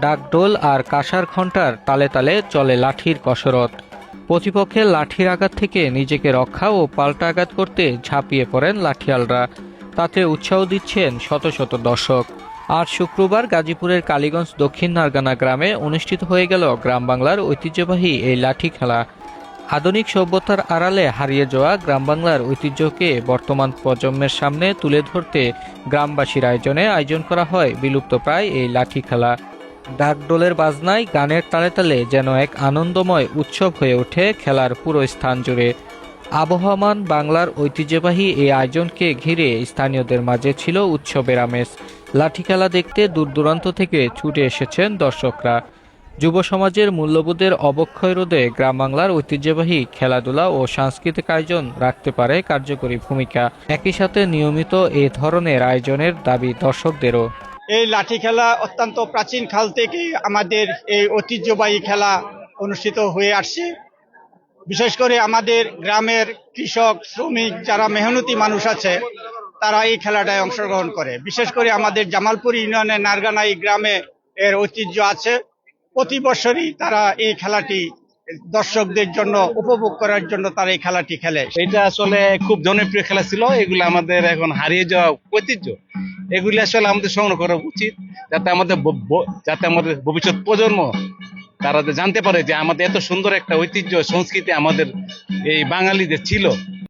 ডাকডোল আর কাঁসার ঘণ্টার তালে তালে চলে লাঠির কসরত। প্রতিপক্ষের লাঠির আঘাত থেকে নিজেকে রক্ষা ও পাল্টা আঘাত করতে ঝাঁপিয়ে পড়েন লাঠিয়ালরা। তাতে উৎসাহ দিচ্ছেন শত শত দর্শক। আজ শুক্রবার গাজীপুরের কালীগঞ্জ দক্ষিণ নারগানা গ্রামে অনুষ্ঠিত হয়ে গেল গ্রাম বাংলার ঐতিহ্যবাহী এই লাঠি খেলা। আধুনিক সভ্যতার আড়ালে হারিয়ে যাওয়া গ্রাম বাংলার ঐতিহ্যকে বর্তমান প্রজন্মের সামনে তুলে ধরতে গ্রামবাসীর আয়োজন করা হয় বিলুপ্তপ্রায় এই লাঠি খেলা। ডাকডোলের বাজনায় গানের তালে তালে যেন এক আনন্দময় উৎসব হয়ে ওঠে খেলার পুরো স্থান জুড়ে। আবহমান বাংলার ঐতিহ্যবাহী এই আয়োজনকে ঘিরে স্থানীয়দের মাঝে ছিল উৎসবের আমেজ। লাঠি খেলা দেখতে দূর দূরান্ত থেকে ছুটে এসেছেন দর্শকরা। যুব সমাজের মূল্যবোধের অবক্ষয় রোধে গ্রাম বাংলার ঐতিহ্যবাহী খেলাধুলা ও সাংস্কৃতিক আয়োজন রাখতে পারে কার্যকরী ভূমিকা। একই সাথে নিয়মিত এ ধরনের আয়োজনের দাবি দর্শকদেরও। এই লাঠি খেলা অত্যন্ত প্রাচীন কাল থেকে আমাদের এই ঐতিহ্যবাহী খেলা অনুষ্ঠিত হয়ে আসছে। বিশেষ করে আমাদের গ্রামের কৃষক শ্রমিক যারা মেহনতি মানুষ আছে তারা এই খেলাটায় অংশগ্রহণ করে। বিশেষ করে আমাদের জামালপুর ইউনিয়নের নারগানা এই গ্রামে এর ঐতিহ্য আছে। প্রতি বছরই তারা এই খেলাটি দর্শকদের জন্য উপভোগ করার জন্য তারা এই খেলাটি খেলে। এটা আসলে খুব জনপ্রিয় খেলা ছিল। এগুলো আমাদের এখন হারিয়ে যাওয়া ঐতিহ্য, এগুলি আসলে আমাদের সংগ্রহ করা উচিত, যাতে আমাদের ভবিষ্যৎ প্রজন্ম তারা জানতে পারে যে আমাদের এত সুন্দর একটা ঐতিহ্য সংস্কৃতি আমাদের এই বাঙালিদের ছিল।